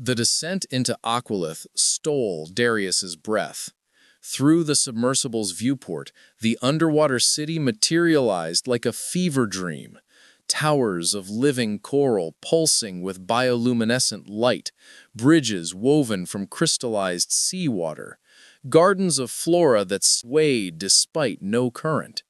The descent into Aqualith stole Darius's breath. Through the submersible's viewport, the underwater city materialized like a fever dream. Towers of living coral pulsing with bioluminescent light, bridges woven from crystallized seawater, gardens of flora that swayed despite no current.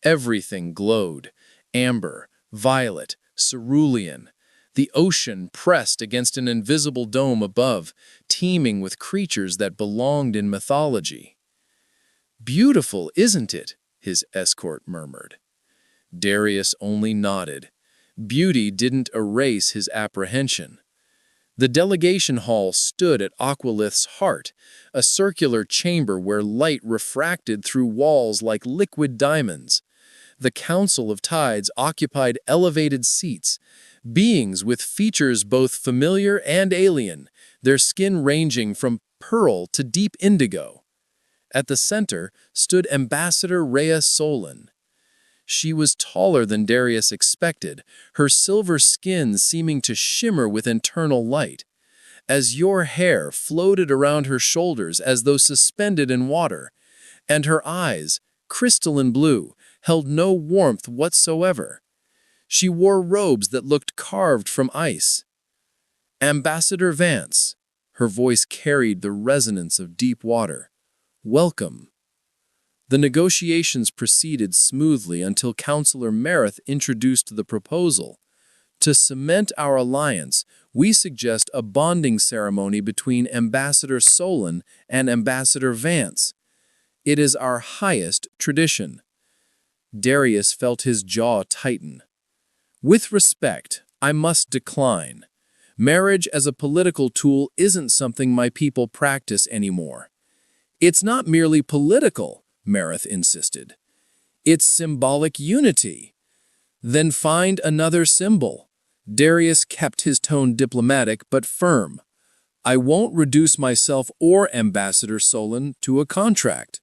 Everything glowed, amber, violet, cerulean. The ocean pressed against an invisible dome above, teeming with creatures that belonged in mythology. "Beautiful, isn't it?" his escort murmured. Darius only nodded. Beauty didn't erase his apprehension. The delegation hall stood at Aqualith's heart, a circular chamber where light refracted through walls like liquid diamonds. The Council of Tides occupied elevated seats, beings with features both familiar and alien, their skin ranging from pearl to deep indigo. At the center stood Ambassador Rhea Solon. She was taller than Darius expected, her silver skin seeming to shimmer with internal light. Azure hair floated around her shoulders as though suspended in water, and her eyes, crystalline blue, held no warmth whatsoever. She wore robes that looked carved from ice. "Ambassador Vance," her voice carried the resonance of deep water. "Welcome." The negotiations proceeded smoothly until Counselor Merith introduced the proposal. "To cement our alliance, we suggest a bonding ceremony between Ambassador Solon and Ambassador Vance. It is our highest tradition." Darius felt his jaw tighten. "With respect, I must decline. Marriage as a political tool isn't something my people practice anymore." "It's not merely political," Merith insisted. "It's symbolic unity." "Then find another symbol." Darius kept his tone diplomatic but firm. "I won't reduce myself or Ambassador Solon to a contract."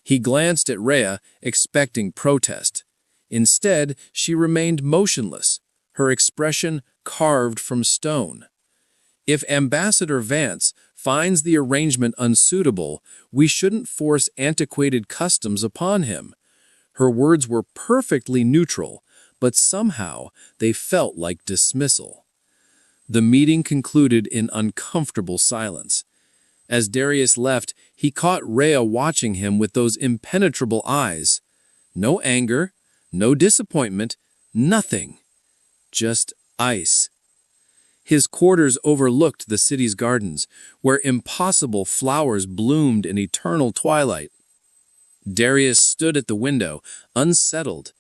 He glanced at Rhea, expecting protest. Instead, she remained motionless, her expression carved from stone. "If Ambassador Vance finds the arrangement unsuitable, we shouldn't force antiquated customs upon him." Her words were perfectly neutral, but somehow they felt like dismissal. The meeting concluded in uncomfortable silence. As Darius left, he caught Rhea watching him with those impenetrable eyes. No anger, no disappointment, nothing. Just ice. His quarters overlooked the city's gardens, where impossible flowers bloomed in eternal twilight. Darius stood at the window, unsettled.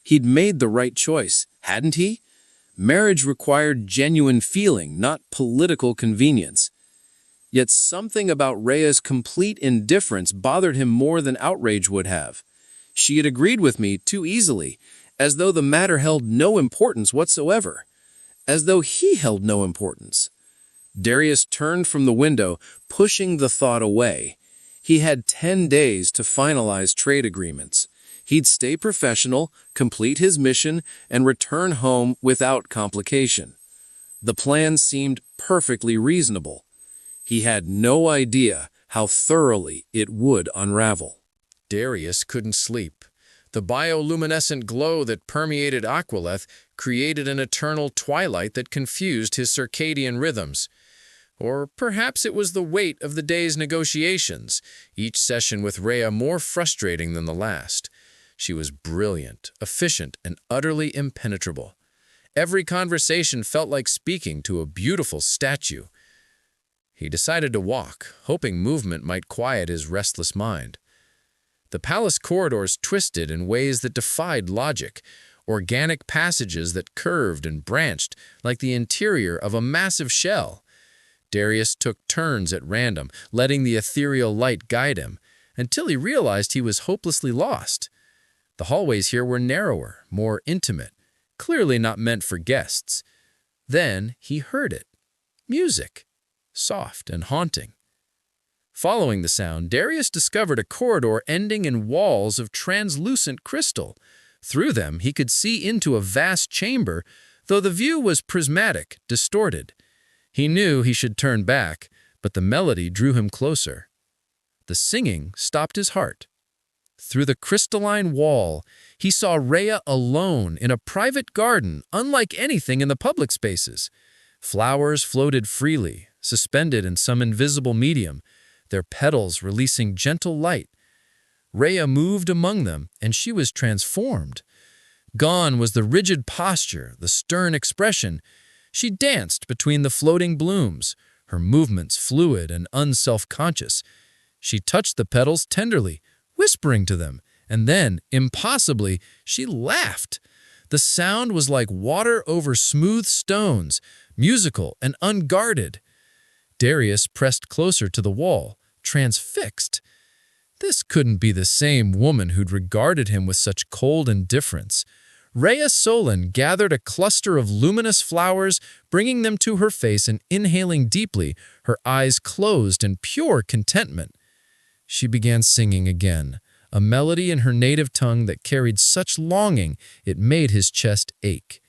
He'd made the right choice, hadn't he? Marriage required genuine feeling, not political convenience. Yet something about Rhea's complete indifference bothered him more than outrage would have. She had agreed with me too easily, as though the matter held no importance whatsoever. As though he held no importance. Darius turned from the window, pushing the thought away. He had 10 days to finalize trade agreements. He'd stay professional, complete his mission, and return home without complication. The plan seemed perfectly reasonable. He had no idea how thoroughly it would unravel. Darius couldn't sleep. The bioluminescent glow that permeated Aqualith created an eternal twilight that confused his circadian rhythms. Or perhaps it was the weight of the day's negotiations, each session with Rhea more frustrating than the last. She was brilliant, efficient, and utterly impenetrable. Every conversation felt like speaking to a beautiful statue. He decided to walk, hoping movement might quiet his restless mind. The palace corridors twisted in ways that defied logic, organic passages that curved and branched like the interior of a massive shell. Darius took turns at random, letting the ethereal light guide him, until he realized he was hopelessly lost. The hallways here were narrower, more intimate, clearly not meant for guests. Then he heard it. Music, soft and haunting. Following the sound, Darius discovered a corridor ending in walls of translucent crystal. Through them, he could see into a vast chamber, though the view was prismatic, distorted. He knew he should turn back, but the melody drew him closer. The singing stopped his heart. Through the crystalline wall, he saw Rhea alone in a private garden unlike anything in the public spaces. Flowers floated freely, suspended in some invisible medium, their petals releasing gentle light. Rhea moved among them, and she was transformed. Gone was the rigid posture, the stern expression. She danced between the floating blooms, her movements fluid and unself-conscious. She touched the petals tenderly, whispering to them, and then, impossibly, she laughed. The sound was like water over smooth stones, musical and unguarded. Darius pressed closer to the wall, transfixed. This couldn't be the same woman who'd regarded him with such cold indifference. Rhea Solon gathered a cluster of luminous flowers, bringing them to her face and inhaling deeply, her eyes closed in pure contentment. She began singing again, a melody in her native tongue that carried such longing it made his chest ache.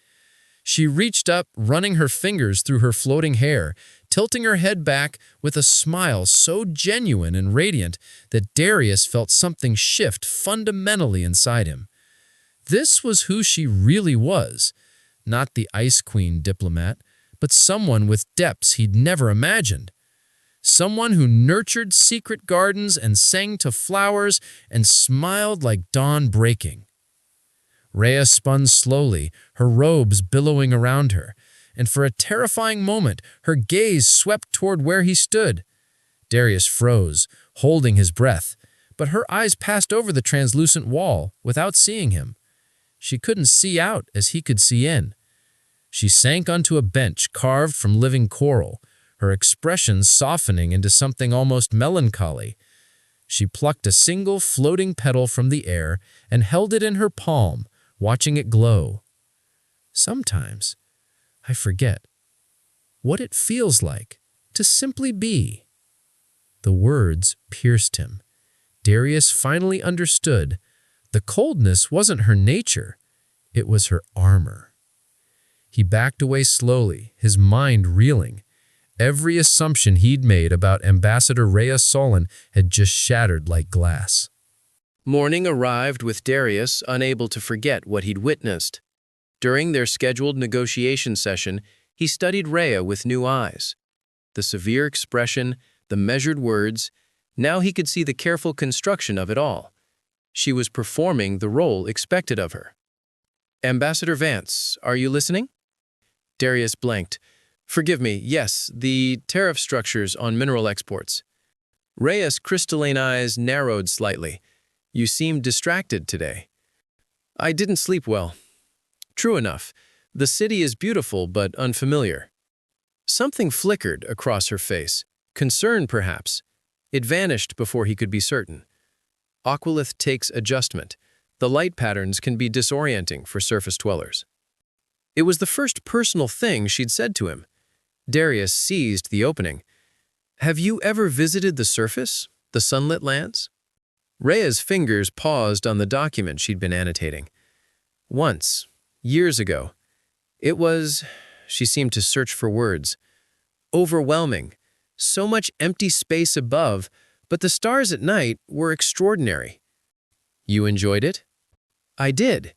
She reached up, running her fingers through her floating hair, tilting her head back with a smile so genuine and radiant that Darius felt something shift fundamentally inside him. This was who she really was, not the Ice Queen diplomat, but someone with depths he'd never imagined. Someone who nurtured secret gardens and sang to flowers and smiled like dawn breaking. Rhea spun slowly, her robes billowing around her, and for a terrifying moment her gaze swept toward where he stood. Darius froze, holding his breath, but her eyes passed over the translucent wall without seeing him. She couldn't see out as he could see in. She sank onto a bench carved from living coral, her expression softening into something almost melancholy. She plucked a single floating petal from the air and held it in her palm, watching it glow. Sometimes I forget what it feels like to simply be. The words pierced him. Darius finally understood. The coldness wasn't her nature, it was her armor. He backed away slowly, his mind reeling. Every assumption he'd made about Ambassador Rhea Solon had just shattered like glass. Morning arrived with Darius unable to forget what he'd witnessed. During their scheduled negotiation session, he studied Rhea with new eyes. The severe expression, the measured words, now he could see the careful construction of it all. She was performing the role expected of her. "Ambassador Vance, are you listening?" Darius blanked. "Forgive me, yes, the tariff structures on mineral exports." Rhea's crystalline eyes narrowed slightly. "You seem distracted today." "I didn't sleep well." "True enough. The city is beautiful but unfamiliar." Something flickered across her face. Concern, perhaps. It vanished before he could be certain. Aqualith takes adjustment. The light patterns can be disorienting for surface dwellers. It was the first personal thing she'd said to him. Darius seized the opening. "Have you ever visited the surface, the sunlit lands?" Rhea's fingers paused on the document she'd been annotating. "Once, years ago. It was," she seemed to search for words, "overwhelming. So much empty space above, but the stars at night were extraordinary." "You enjoyed it?" "I did."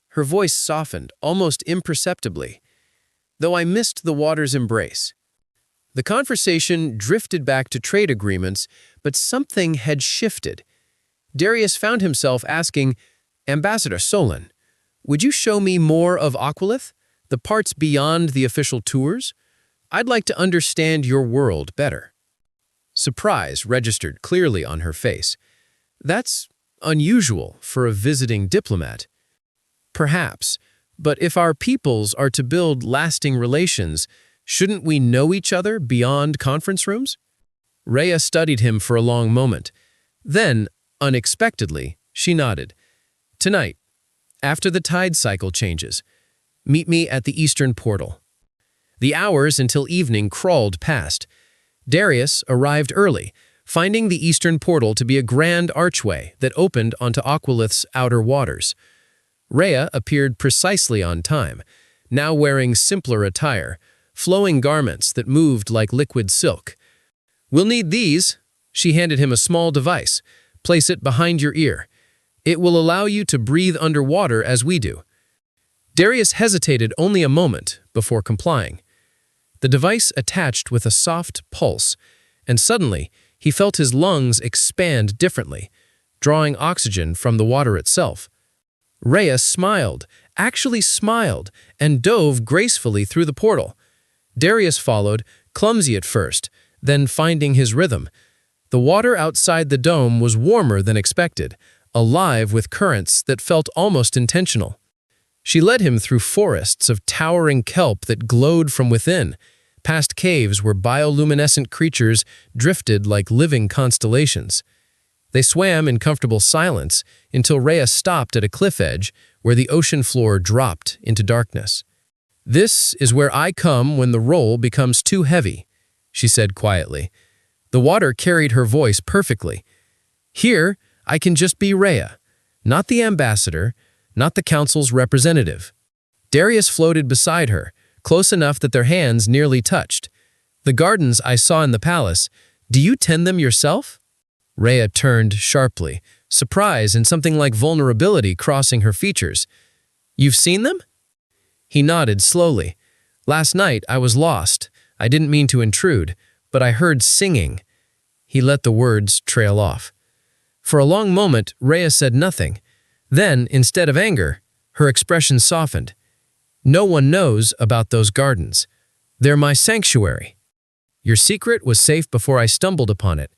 Her voice softened, almost imperceptibly, "though I missed the water's embrace." The conversation drifted back to trade agreements, but something had shifted. Darius found himself asking, "Ambassador Solon, would you show me more of Aqualith, the parts beyond the official tours? I'd like to understand your world better." Surprise registered clearly on her face. "That's unusual for a visiting diplomat." "Perhaps, but if our peoples are to build lasting relations, shouldn't we know each other beyond conference rooms?" Rhea studied him for a long moment. Then, unexpectedly, she nodded. "Tonight, after the tide cycle changes, meet me at the eastern portal." The hours until evening crawled past. Darius arrived early, finding the eastern portal to be a grand archway that opened onto Aqualith's outer waters. Rhea appeared precisely on time, now wearing simpler attire, flowing garments that moved like liquid silk. "We'll need these." She handed him a small device. "Place it behind your ear. It will allow you to breathe underwater as we do." Darius hesitated only a moment before complying. The device attached with a soft pulse, and suddenly he felt his lungs expand differently, drawing oxygen from the water itself. Rhea smiled, actually smiled, and dove gracefully through the portal. Darius followed, clumsy at first, then finding his rhythm. The water outside the dome was warmer than expected, alive with currents that felt almost intentional. She led him through forests of towering kelp that glowed from within, past caves where bioluminescent creatures drifted like living constellations. They swam in comfortable silence until Rhea stopped at a cliff edge where the ocean floor dropped into darkness. "This is where I come when the role becomes too heavy," she said quietly. The water carried her voice perfectly. "Here, I can just be Rhea, not the ambassador, not the council's representative." Darius floated beside her, close enough that their hands nearly touched. "The gardens I saw in the palace, do you tend them yourself?" Rhea turned sharply, surprise and something like vulnerability crossing her features. "You've seen them?" He nodded slowly. "Last night I was lost. I didn't mean to intrude, but I heard singing." He let the words trail off. For a long moment, Rhea said nothing. Then, instead of anger, her expression softened. "No one knows about those gardens. They're my sanctuary. Your secret was safe before I stumbled upon it,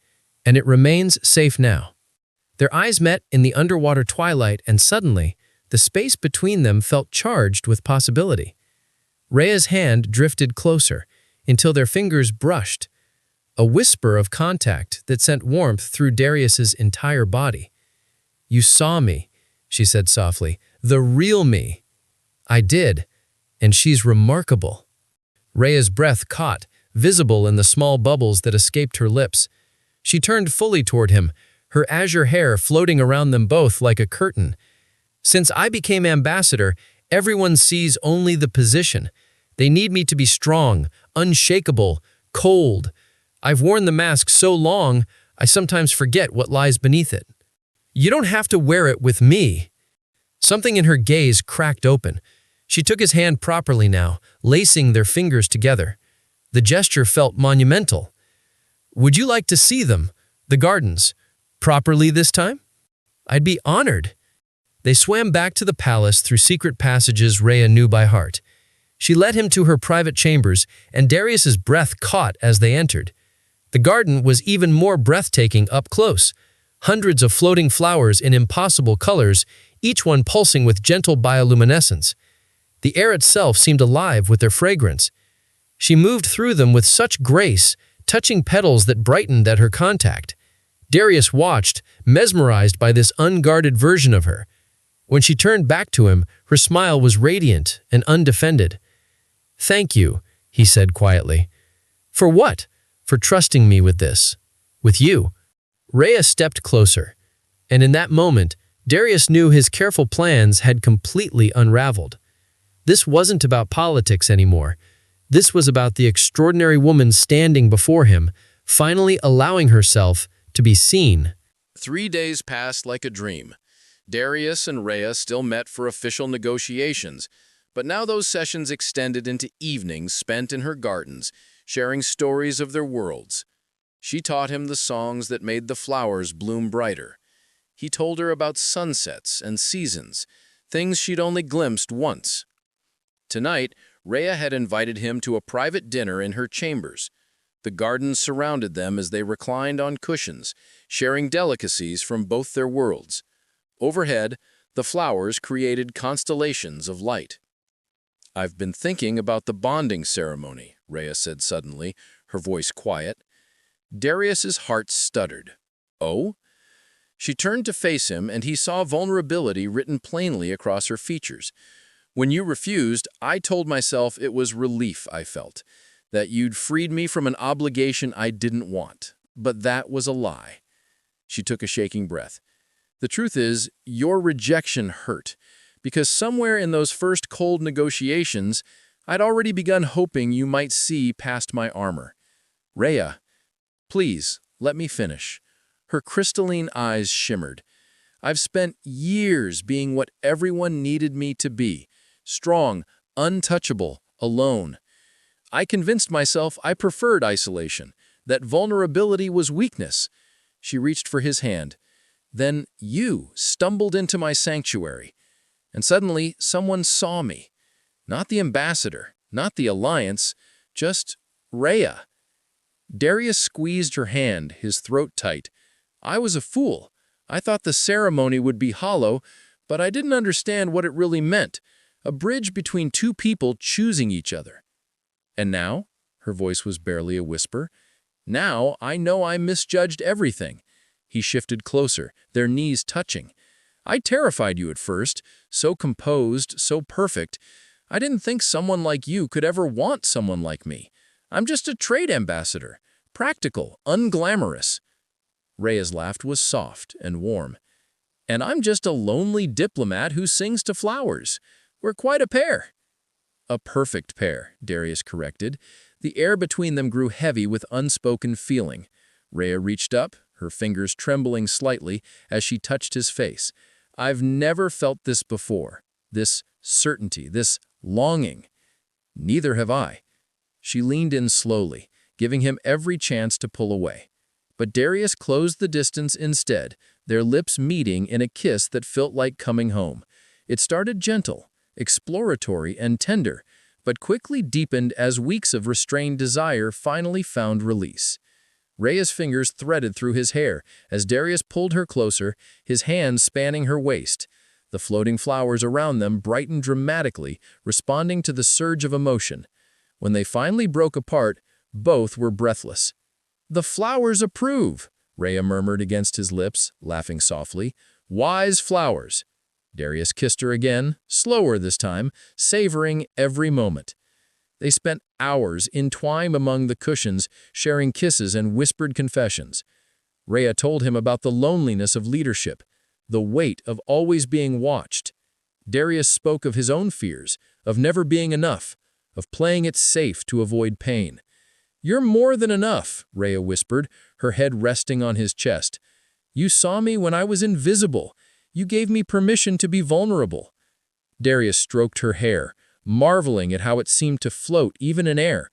and it remains safe now." Their eyes met in the underwater twilight, and suddenly, the space between them felt charged with possibility. Rhea's hand drifted closer, until their fingers brushed, a whisper of contact that sent warmth through Darius's entire body. "You saw me," she said softly, "the real me." "I did, and she's remarkable." Rhea's breath caught, visible in the small bubbles that escaped her lips. She turned fully toward him, her azure hair floating around them both like a curtain. "Since I became ambassador, everyone sees only the position. They need me to be strong, unshakable, cold. I've worn the mask so long, I sometimes forget what lies beneath it. You don't have to wear it with me." Something in her gaze cracked open. She took his hand properly now, lacing their fingers together. The gesture felt monumental. "Would you like to see them, the gardens, properly this time?" "I'd be honored." They swam back to the palace through secret passages Rhea knew by heart. She led him to her private chambers, and Darius's breath caught as they entered. The garden was even more breathtaking up close. Hundreds of floating flowers in impossible colors, each one pulsing with gentle bioluminescence. The air itself seemed alive with their fragrance. She moved through them with such grace, touching petals that brightened at her contact. Darius watched, mesmerized by this unguarded version of her. When she turned back to him, her smile was radiant and undefended. "Thank you," he said quietly. "For what?" "For trusting me with this. With you." Rhea stepped closer, and in that moment, Darius knew his careful plans had completely unraveled. This wasn't about politics anymore. This was about the extraordinary woman standing before him, finally allowing herself to be seen. 3 days passed like a dream. Darius and Rhea still met for official negotiations, but now those sessions extended into evenings spent in her gardens, sharing stories of their worlds. She taught him the songs that made the flowers bloom brighter. He told her about sunsets and seasons, things she'd only glimpsed once. Tonight, Rhea had invited him to a private dinner in her chambers. The gardens surrounded them as they reclined on cushions, sharing delicacies from both their worlds. Overhead, the flowers created constellations of light. "I've been thinking about the bonding ceremony," Rhea said suddenly, her voice quiet. Darius's heart stuttered. "Oh?" She turned to face him, and he saw vulnerability written plainly across her features. "When you refused, I told myself it was relief I felt, that you'd freed me from an obligation I didn't want. But that was a lie." She took a shaking breath. "The truth is, your rejection hurt, because somewhere in those first cold negotiations, I'd already begun hoping you might see past my armor. Rhea, please, let me finish. Her crystalline eyes shimmered. I've spent years being what everyone needed me to be. Strong, untouchable, alone. I convinced myself I preferred isolation, that vulnerability was weakness. She reached for his hand. Then you stumbled into my sanctuary. And suddenly, someone saw me. Not the ambassador, not the alliance, just Rhea. Darius squeezed her hand, his throat tight. I was a fool. I thought the ceremony would be hollow, but I didn't understand what it really meant. A bridge between two people choosing each other. And now, her voice was barely a whisper, now I know I misjudged everything. He shifted closer, their knees touching. I terrified you at first, so composed, so perfect. I didn't think someone like you could ever want someone like me. I'm just a trade ambassador, practical, unglamorous. Rhea's laugh was soft and warm. And I'm just a lonely diplomat who sings to flowers. We're quite a pair. A perfect pair, Darius corrected. The air between them grew heavy with unspoken feeling. Rhea reached up, her fingers trembling slightly as she touched his face. I've never felt this before. This certainty, this longing. Neither have I. She leaned in slowly, giving him every chance to pull away. But Darius closed the distance instead, their lips meeting in a kiss that felt like coming home. It started gentle, exploratory and tender, but quickly deepened as weeks of restrained desire finally found release. Rhea's fingers threaded through his hair as Darius pulled her closer, his hands spanning her waist. The floating flowers around them brightened dramatically, responding to the surge of emotion. When they finally broke apart, both were breathless. "The flowers approve," Rhea murmured against his lips, laughing softly. "Wise flowers." Darius kissed her again, slower this time, savoring every moment. They spent hours entwined among the cushions, sharing kisses and whispered confessions. Rhea told him about the loneliness of leadership, the weight of always being watched. Darius spoke of his own fears, of never being enough, of playing it safe to avoid pain. "You're more than enough," Rhea whispered, her head resting on his chest. "You saw me when I was invisible. You gave me permission to be vulnerable." Darius stroked her hair, marveling at how it seemed to float even in air.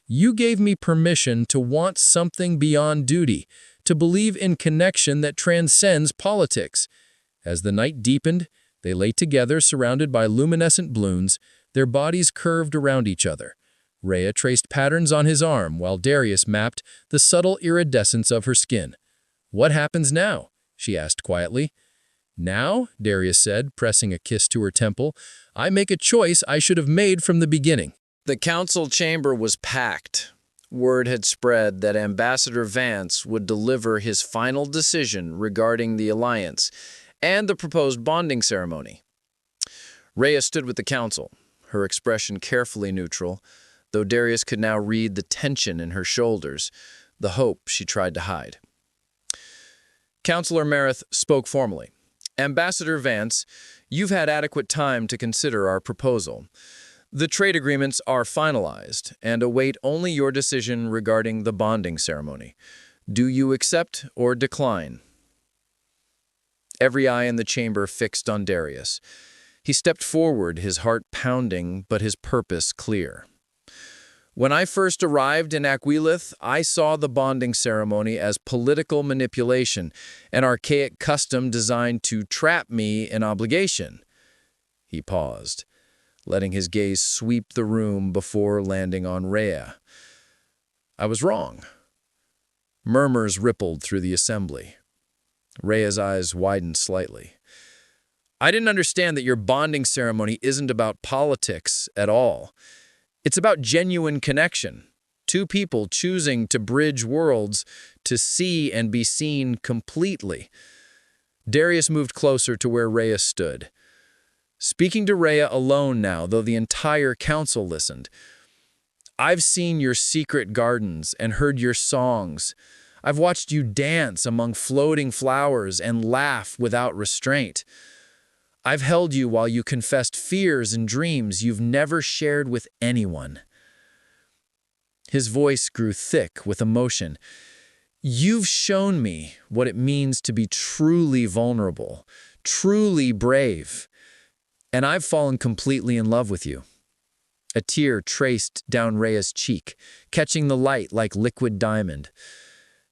"You gave me permission to want something beyond duty, to believe in connection that transcends politics." As the night deepened, they lay together surrounded by luminescent balloons, their bodies curved around each other. Rhea traced patterns on his arm while Darius mapped the subtle iridescence of her skin. "What happens now?" she asked quietly. "Now," Darius said, pressing a kiss to her temple, "I make a choice I should have made from the beginning." The council chamber was packed. Word had spread that Ambassador Vance would deliver his final decision regarding the alliance and the proposed bonding ceremony. Rhea stood with the council, her expression carefully neutral, though Darius could now read the tension in her shoulders, the hope she tried to hide. Councillor Merith spoke formally. "Ambassador Vance, you've had adequate time to consider our proposal. The trade agreements are finalized and await only your decision regarding the bonding ceremony. Do you accept or decline?" Every eye in the chamber fixed on Darius. He stepped forward, his heart pounding, but his purpose clear. "When I first arrived in Aquilith, I saw the bonding ceremony as political manipulation, an archaic custom designed to trap me in obligation." He paused, letting his gaze sweep the room before landing on Rhea. "I was wrong." Murmurs rippled through the assembly. Rhea's eyes widened slightly. "I didn't understand that your bonding ceremony isn't about politics at all. It's about genuine connection. Two people choosing to bridge worlds, to see and be seen completely." Darius moved closer to where Rhea stood. Speaking to Rhea alone now, though the entire council listened. "I've seen your secret gardens and heard your songs. I've watched you dance among floating flowers and laugh without restraint. I've held you while you confessed fears and dreams you've never shared with anyone." His voice grew thick with emotion. "You've shown me what it means to be truly vulnerable, truly brave, and I've fallen completely in love with you." A tear traced down Rhea's cheek, catching the light like liquid diamond.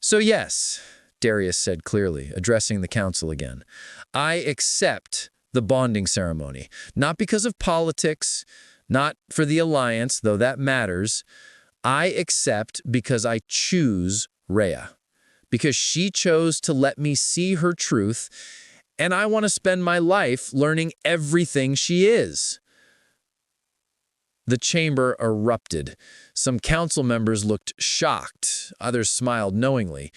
"So yes," Darius said clearly, addressing the council again, "I accept the bonding ceremony, not because of politics, not for the alliance, though that matters. I accept because I choose Rhea, because she chose to let me see her truth, and I want to spend my life learning everything she is." The chamber erupted. Some council members looked shocked, others smiled knowingly,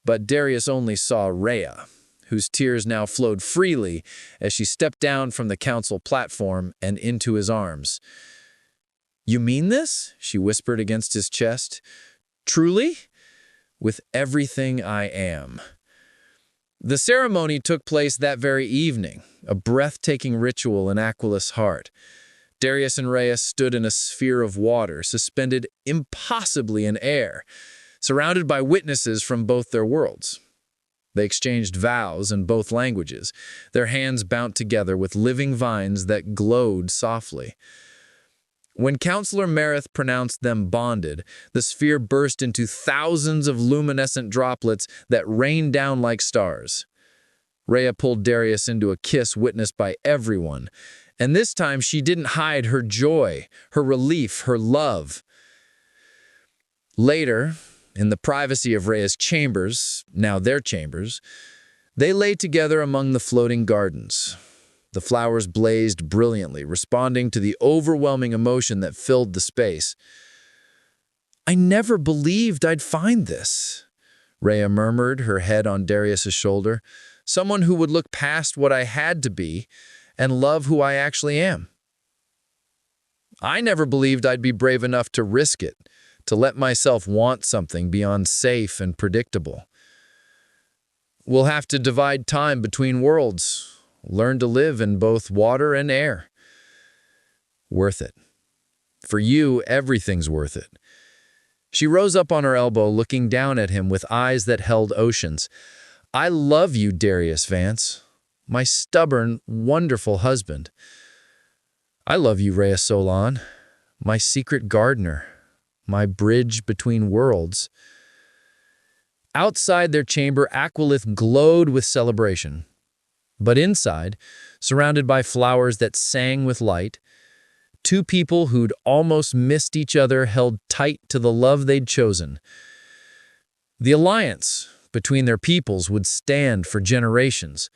but Darius only saw Rhea, whose tears now flowed freely as she stepped down from the council platform and into his arms. "You mean this?" she whispered against his chest. "Truly?" "With everything I am." The ceremony took place that very evening, a breathtaking ritual in Aquileth's heart. Darius and Rhea stood in a sphere of water, suspended impossibly in air, surrounded by witnesses from both their worlds. They exchanged vows in both languages, their hands bound together with living vines that glowed softly. When Counselor Marith pronounced them bonded, the sphere burst into thousands of luminescent droplets that rained down like stars. Rhea pulled Darius into a kiss witnessed by everyone, and this time she didn't hide her joy, her relief, her love. Later, in the privacy of Rhea's chambers, now their chambers, they lay together among the floating gardens. The flowers blazed brilliantly, responding to the overwhelming emotion that filled the space. "I never believed I'd find this," Rhea murmured, her head on Darius's shoulder. "Someone who would look past what I had to be and love who I actually am. I never believed I'd be brave enough to risk it, to let myself want something beyond safe and predictable. We'll have to divide time between worlds, learn to live in both water and air. Worth it. For you, everything's worth it." She rose up on her elbow, looking down at him with eyes that held oceans. "I love you, Darius Vance, my stubborn, wonderful husband. I love you, Rhea Solon, my secret gardener, my bridge between worlds." Outside their chamber, Aquileth glowed with celebration. But inside, surrounded by flowers that sang with light, two people who'd almost missed each other held tight to the love they'd chosen. The alliance between their peoples would stand for generations,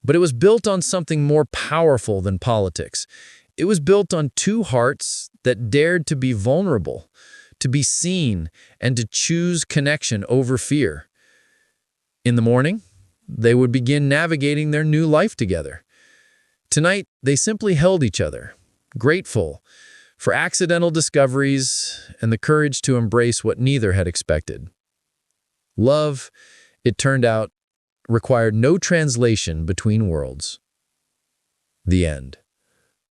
but it was built on something more powerful than politics. It was built on two hearts that dared to be vulnerable, to be seen, and to choose connection over fear. In the morning, they would begin navigating their new life together. Tonight, they simply held each other, grateful for accidental discoveries and the courage to embrace what neither had expected. Love, it turned out, required no translation between worlds. The end.